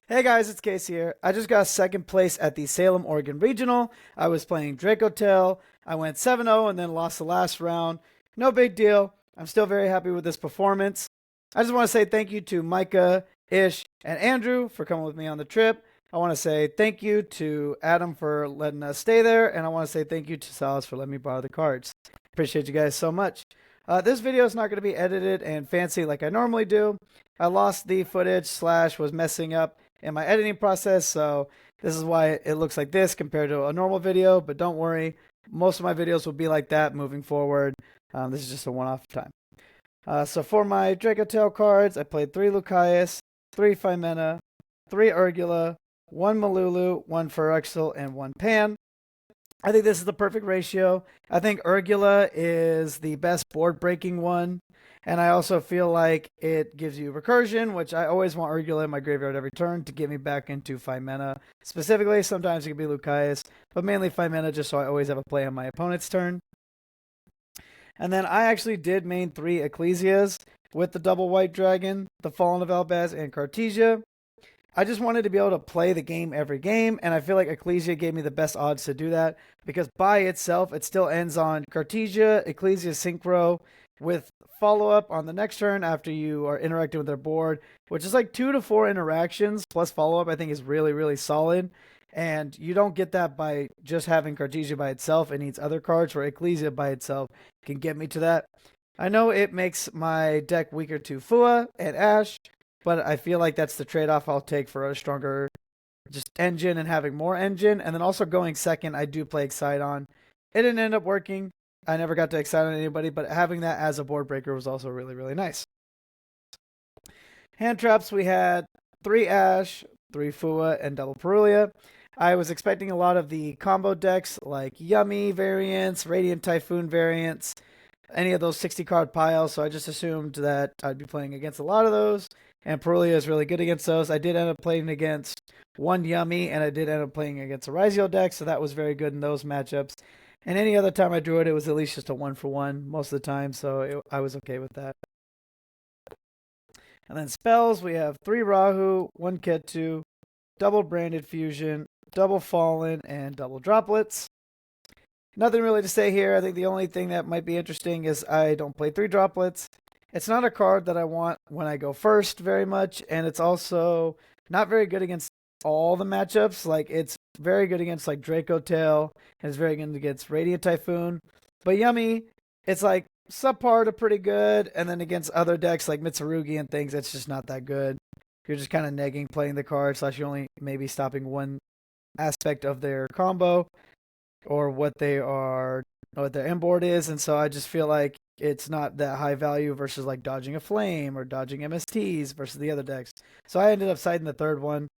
Hey guys, it's Casey here. I just got second place at the Salem, Oregon Regional. I was playing Dracotail. I went 7-0 and then lost the last round. No big deal. I'm still very happy with this performance. I just want to say thank you to Micah, Ish, and Andrew for coming with me on the trip. I want to say thank you to Adam for letting us stay there, and I want to say thank you to Salas for letting me borrow the cards. Appreciate you guys so much. This video is not going to be edited and fancy like I normally do. I lost the footage slash was messing up in my editing process, so this is why it looks like this compared to a normal video, but don't worry, most of my videos will be like that moving forward. This is just a one-off time. So for my Dracotail cards, I played 3 Lucaeus, 3 Phimena, 3 Urgula, 1 Malulu, 1 Phyrexial, and 1 Pan. I think this is the perfect ratio. I think Urgula is the best board breaking one. And I also feel like it gives you recursion, which I always want Urgula in my graveyard every turn to get me back into Phimena. Specifically, sometimes it can be Lucaeus, but mainly Phimena just so I always have a play on my opponent's turn. And then I actually did main 3 Ecclesias with the double white dragon, the Fallen of Albaz, and Cartesia. I just wanted to be able to play the game every game, and I feel like Ecclesia gave me the best odds to do that because by itself, it still ends on Cartesia, Ecclesia Synchro, with follow up on the next turn after you are interacting with their board, which is like 2 to 4 interactions plus follow up. I think is really, really solid. And you don't get that by just having Cartesia by itself. It needs other cards, where Ecclesia by itself can get me to that. I know it makes my deck weaker to Fua and Ash, but I feel like that's the trade off I'll take for a stronger just engine and having more engine. And then also going second, I do play Exciton. It didn't end up working. I never got to excite on anybody, but having that as a board breaker was also really, really nice. Hand traps, we had 3 Ash, 3 Fua, and double Perulia. I was expecting a lot of the combo decks like Yummy variants, Radiant Typhoon variants, any of those 60 card piles, so I just assumed that I'd be playing against a lot of those, and Perulia is really good against those. I did end up playing against one Yummy, and I did end up playing against a Rizio deck, so that was very good in those matchups. And any other time I drew it, it was at least just a 1-for-1 most of the time, so I was okay with that. And then spells, we have 3 Rahu, 1 Ketu, double Branded Fusion, double Fallen, and double Droplets. Nothing really to say here. I think the only thing that might be interesting is I don't play 3 Droplets. It's not a card that I want when I go first very much, and it's also not very good against all the matchups. Like, it's very good against like Dracotail, and it's very good against Radiant Typhoon. But Yummy, it's like subpar to pretty good, and then against other decks like Mitsurugi and things, it's just not that good. You're just kind of negging playing the card, slash you're only maybe stopping one aspect of their combo or what their end board is, and so I just feel like it's not that high value versus like dodging a flame or dodging MSTs versus the other decks. So I ended up siding the third one.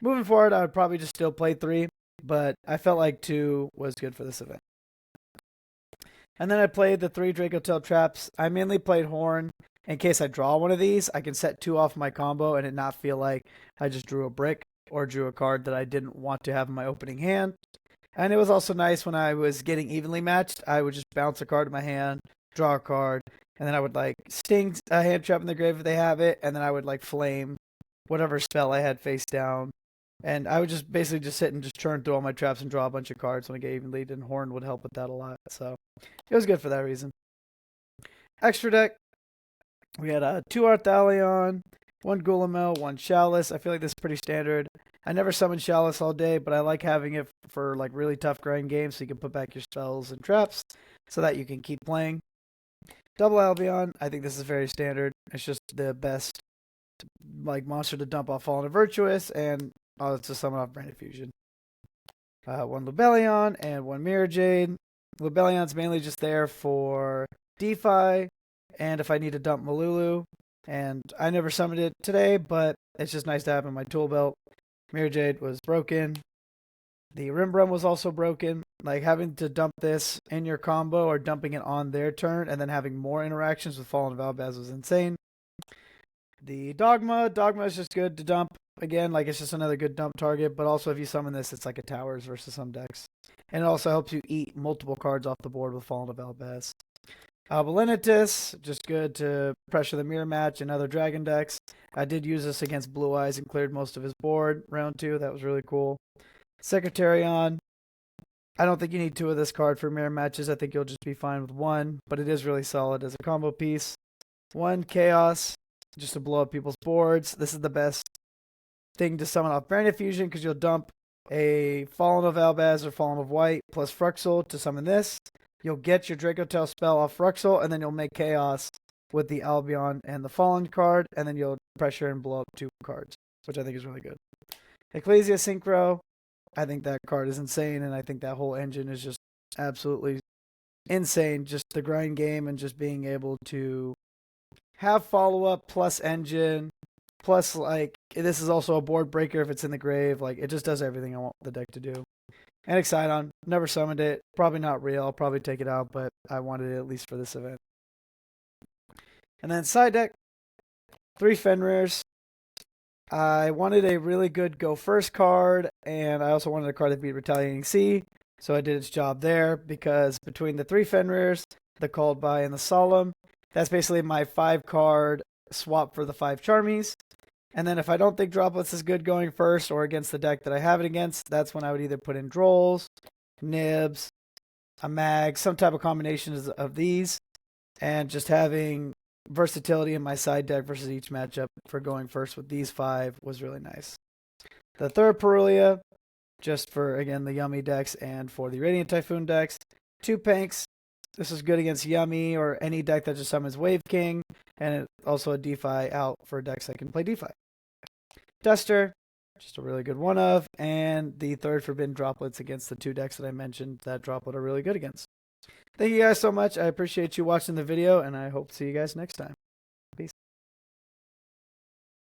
Moving forward, I would probably just still play 3, but I felt like 2 was good for this event. And then I played the 3 Dracotail traps. I mainly played Horn. In case I draw one of these, I can set 2 off my combo and it not feel like I just drew a brick or drew a card that I didn't want to have in my opening hand. And it was also nice when I was getting evenly matched, I would just bounce a card in my hand, draw a card, and then I would like sting a hand trap in the grave if they have it, and then I would like flame whatever spell I had face down. And I would just basically just sit and just churn through all my traps and draw a bunch of cards when I get even lead, and Horn would help with that a lot. So it was good for that reason. Extra deck, we had 2 Arthalion, 1 Gulamel, 1 Chalice. I feel like this is pretty standard. I never summon Chalice all day, but I like having it for like really tough grind games so you can put back your spells and traps so that you can keep playing. Double Albion, I think this is very standard. It's just the best like monster to dump off Fallen and Virtuous, and to summon off Branded Fusion. 1 Lubellion and 1 Mirror Jade. Lubellion's mainly just there for DeFi, and if I need to dump Malulu. And I never summoned it today, but it's just nice to have in my tool belt. Mirror Jade was broken. The Rimbrum was also broken. Like, having to dump this in your combo or dumping it on their turn and then having more interactions with Fallen Valbaz was insane. The Dogma is just good to dump. Again, like, it's just another good dump target, but also if you summon this, it's like a Towers versus some decks. And it also helps you eat multiple cards off the board with Fallen of Albaz. Belinitis, just good to pressure the mirror match and other dragon decks. I did use this against Blue Eyes and cleared most of his board round 2. That was really cool. Secretarion. I don't think you need 2 of this card for mirror matches. I think you'll just be fine with 1, but it is really solid as a combo piece. 1 Chaos, just to blow up people's boards. This is the best thing to summon off Branded Fusion because you'll dump a Fallen of Albaz or Fallen of White plus Fruxel to summon this. You'll get your Dracotail spell off Fruxel, and then you'll make Chaos with the Albion and the Fallen card, and then you'll pressure and blow up 2 cards, which I think is really good. Ecclesia Synchro, I think that card is insane, and I think that whole engine is just absolutely insane. Just the grind game and just being able to have follow-up plus engine, plus, like, this is also a board breaker if it's in the grave. Like, it just does everything I want the deck to do. And Excidon, never summoned it. Probably not real. I'll probably take it out, but I wanted it at least for this event. And then side deck, 3 Fenrirs. I wanted a really good go first card, and I also wanted a card that beat Retaliating Sea, so I did its job there, because between the 3 Fenrirs, the Called By, and the Salem, that's basically my 5 card swap for the 5 Charmies. And then if I don't think Droplets is good going first or against the deck that I have it against, that's when I would either put in Drolls, Nibs, a Mag, some type of combinations of these, and just having versatility in my side deck versus each matchup for going first with these 5 was really nice. The third Perulia, just for, again, the Yummy decks and for the Radiant Typhoon decks. 2 Panks. This is good against Yummy or any deck that just summons Wave King, and also a DeFi out for decks that can play DeFi. Duster, just a really good one of, and the third Forbidden Droplets against the 2 decks that I mentioned that Droplet are really good against. Thank you guys so much. I appreciate you watching the video, and I hope to see you guys next time.